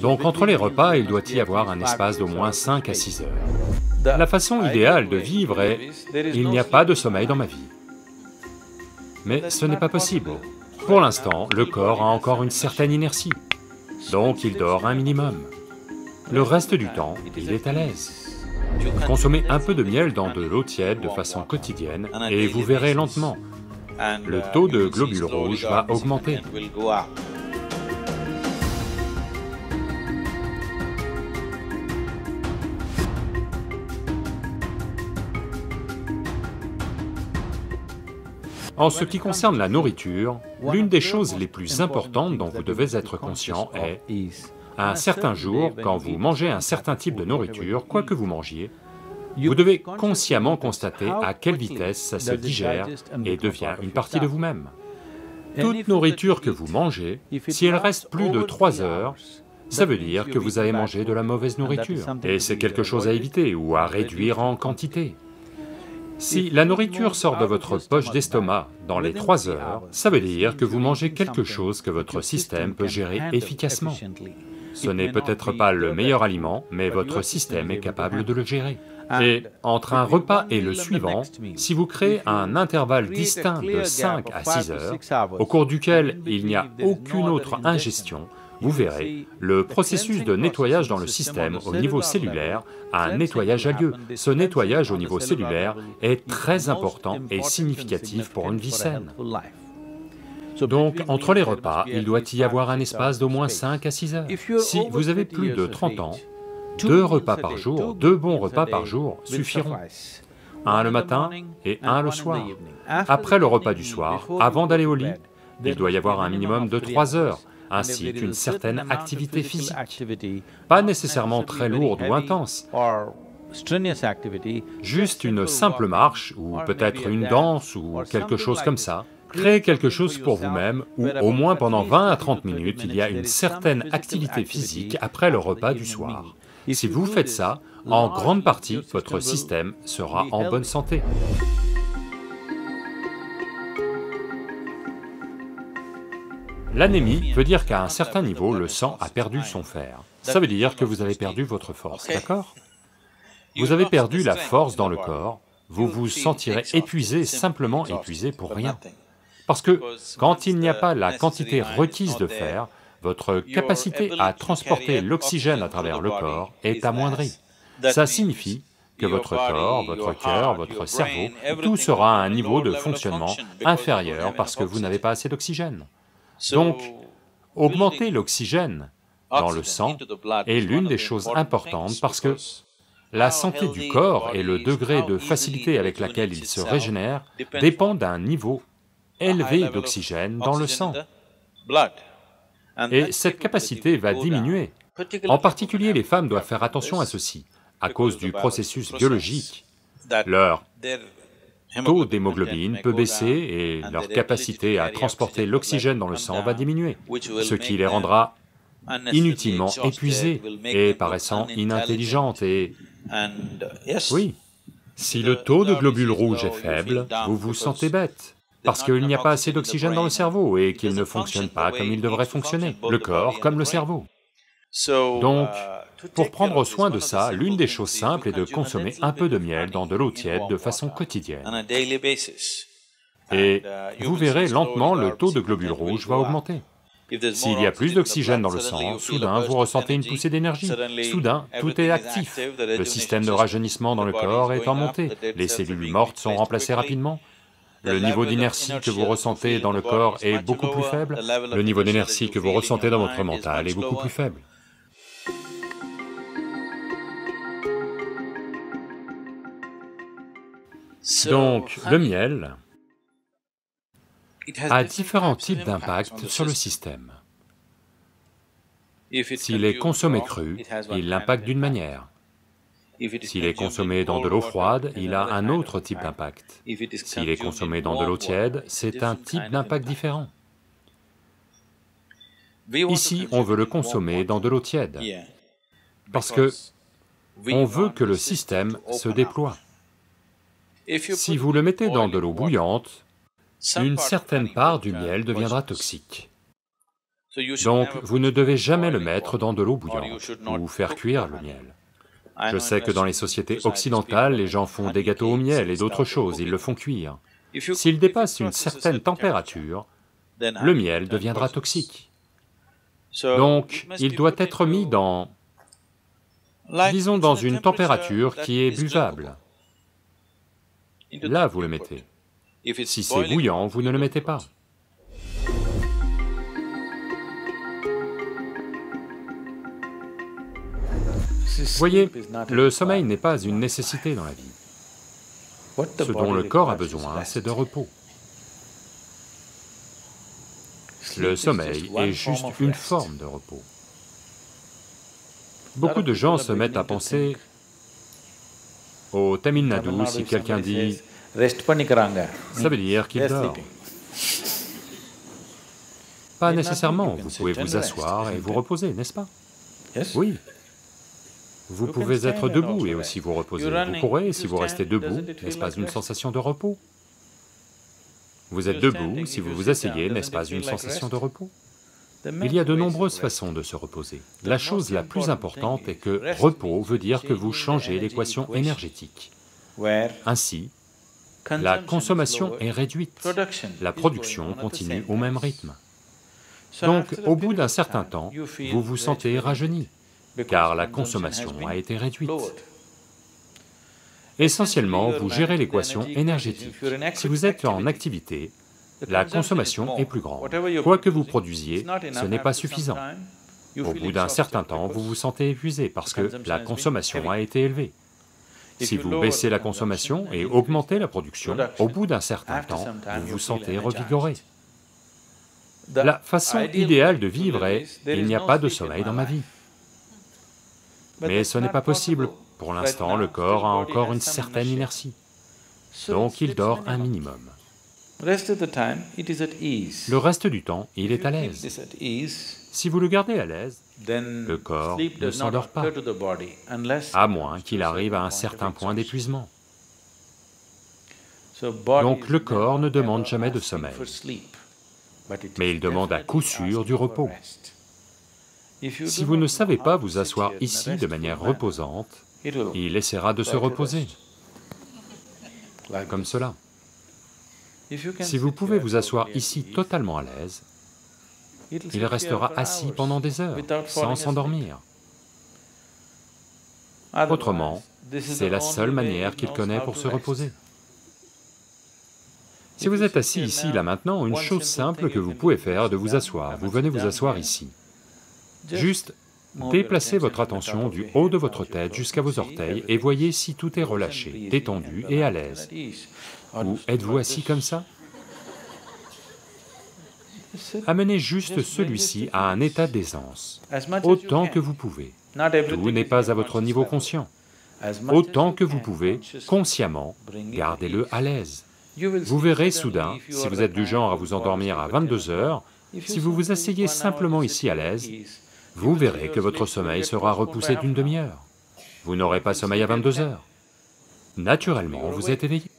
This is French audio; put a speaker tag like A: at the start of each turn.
A: Donc entre les repas, il doit y avoir un espace d'au moins 5 à 6 heures. La façon idéale de vivre est « il n'y a pas de sommeil dans ma vie ». Mais ce n'est pas possible. Pour l'instant, le corps a encore une certaine inertie, donc il dort un minimum. Le reste du temps, il est à l'aise. Consommez un peu de miel dans de l'eau tiède de façon quotidienne et vous verrez lentement, le taux de globules rouges va augmenter. En ce qui concerne la nourriture, l'une des choses les plus importantes dont vous devez être conscient est, à un certain jour, quand vous mangez un certain type de nourriture, quoi que vous mangiez, vous devez consciemment constater à quelle vitesse ça se digère et devient une partie de vous-même. Toute nourriture que vous mangez, si elle reste plus de 3 heures, ça veut dire que vous avez mangé de la mauvaise nourriture, et c'est quelque chose à éviter ou à réduire en quantité. Si la nourriture sort de votre poche d'estomac dans les 3 heures, ça veut dire que vous mangez quelque chose que votre système peut gérer efficacement. Ce n'est peut-être pas le meilleur aliment, mais votre système est capable de le gérer. Et entre un repas et le suivant, si vous créez un intervalle distinct de 5 à 6 heures, au cours duquel il n'y a aucune autre ingestion, vous verrez, le processus de nettoyage dans le système au niveau cellulaire a un nettoyage à lieu. Ce nettoyage au niveau cellulaire est très important et significatif pour une vie saine. Donc, entre les repas, il doit y avoir un espace d'au moins 5 à 6 heures. Si vous avez plus de 30 ans, 2 repas par jour, 2 bons repas par jour suffiront. Un le matin et un le soir. Après le repas du soir, avant d'aller au lit, il doit y avoir un minimum de 3 heures, ainsi qu'une certaine activité physique, pas nécessairement très lourde ou intense, juste une simple marche, ou peut-être une danse, ou quelque chose comme ça. Créez quelque chose pour vous-même, où au moins pendant 20 à 30 minutes, il y a une certaine activité physique après le repas du soir. Si vous faites ça, en grande partie, votre système sera en bonne santé. L'anémie veut dire qu'à un certain niveau, le sang a perdu son fer. Ça veut dire que vous avez perdu votre force, d'accord? Vous avez perdu la force dans le corps, vous vous sentirez épuisé, simplement épuisé pour rien. Parce que quand il n'y a pas la quantité requise de fer, votre capacité à transporter l'oxygène à travers le corps est amoindrie. Ça signifie que votre corps, votre cœur, votre cerveau, tout sera à un niveau de fonctionnement inférieur parce que vous n'avez pas assez d'oxygène. Donc, augmenter l'oxygène dans le sang est l'une des choses importantes parce que la santé du corps et le degré de facilité avec laquelle il se régénère dépend d'un niveau élevé d'oxygène dans le sang. Et cette capacité va diminuer. En particulier, les femmes doivent faire attention à ceci, à cause du processus biologique. Leur taux d'hémoglobine peut baisser et leur capacité à transporter l'oxygène dans le sang va diminuer, ce qui les rendra inutilement épuisées et paraissant inintelligentes et... Oui, si le taux de globules rouges est faible, vous vous sentez bête, parce qu'il n'y a pas assez d'oxygène dans le cerveau et qu'il ne fonctionne pas comme il devrait fonctionner, le corps comme le cerveau. Donc, pour prendre soin de ça, l'une des choses simples est de consommer un peu de miel dans de l'eau tiède de façon quotidienne. Et vous verrez lentement le taux de globules rouges va augmenter. S'il y a plus d'oxygène dans le sang, soudain vous ressentez une poussée d'énergie, soudain tout est actif, le système de rajeunissement dans le corps est en montée, les cellules mortes sont remplacées rapidement, le niveau d'inertie que vous ressentez dans le corps est beaucoup plus faible, le niveau d'énergie que vous ressentez dans votre mental est beaucoup plus faible. Donc, le miel a différents types d'impact sur le système. S'il est consommé cru, il l'impacte d'une manière. S'il est consommé dans de l'eau froide, il a un autre type d'impact. S'il est consommé dans de l'eau tiède, c'est un type d'impact différent. Ici, on veut le consommer dans de l'eau tiède, parce que on veut que le système se déploie. Si vous le mettez dans de l'eau bouillante, une certaine part du miel deviendra toxique. Donc, vous ne devez jamais le mettre dans de l'eau bouillante ou faire cuire le miel. Je sais que dans les sociétés occidentales, les gens font des gâteaux au miel et d'autres choses, ils le font cuire. S'il dépasse une certaine température, le miel deviendra toxique. Donc, il doit être mis dans, disons, dans une température qui est buvable. Là, vous le mettez. Si c'est bouillant, vous ne le mettez pas. Voyez, le sommeil n'est pas une nécessité dans la vie. Ce dont le corps a besoin, c'est de repos. Le sommeil est juste une forme de repos. Beaucoup de gens se mettent à penser, au Tamil Nadu, si quelqu'un dit « ça veut dire qu'il dort ». Pas nécessairement, vous pouvez vous asseoir et vous reposer, n'est-ce pas? Oui. Vous pouvez être debout et aussi vous reposer. Vous pourrez, si vous restez debout, n'est-ce pas une sensation de repos? Vous êtes debout, si vous vous asseyez, n'est-ce pas une sensation de repos? Il y a de nombreuses façons de se reposer. La chose la plus importante est que repos veut dire que vous changez l'équation énergétique. Ainsi, la consommation est réduite, la production continue au même rythme. Donc, au bout d'un certain temps, vous vous sentez rajeuni, car la consommation a été réduite. Essentiellement, vous gérez l'équation énergétique. Si vous êtes en activité, la consommation est plus grande. Quoi que vous produisiez, ce n'est pas suffisant. Au bout d'un certain temps, vous vous sentez épuisé parce que la consommation a été élevée. Si vous baissez la consommation et augmentez la production, au bout d'un certain temps, vous vous sentez revigoré. La façon idéale de vivre est « il n'y a pas de sommeil dans ma vie ». Mais ce n'est pas possible. Pour l'instant, le corps a encore une certaine inertie, donc il dort un minimum. Le reste du temps, il est à l'aise. Si vous le gardez à l'aise, le corps ne s'endort pas, à moins qu'il arrive à un certain point d'épuisement. Donc le corps ne demande jamais de sommeil, mais il demande à coup sûr du repos. Si vous ne savez pas vous asseoir ici de manière reposante, il essaiera de se reposer, comme cela. Si vous pouvez vous asseoir ici totalement à l'aise, il restera assis pendant des heures, sans s'endormir. Autrement, c'est la seule manière qu'il connaît pour se reposer. Si vous êtes assis ici, là maintenant, une chose simple que vous pouvez faire est de vous asseoir, vous venez vous asseoir ici. Juste déplacez votre attention du haut de votre tête jusqu'à vos orteils et voyez si tout est relâché, détendu et à l'aise. Ou êtes-vous assis comme ça? Amenez juste celui-ci à un état d'aisance, autant que vous pouvez. Tout n'est pas à votre niveau conscient. Autant que vous pouvez, consciemment, gardez-le à l'aise. Vous verrez soudain, si vous êtes du genre à vous endormir à 22 heures, si vous vous asseyez simplement ici à l'aise, vous verrez que votre sommeil sera repoussé d'une demi-heure. Vous n'aurez pas sommeil à 22 heures. Naturellement, vous êtes éveillé.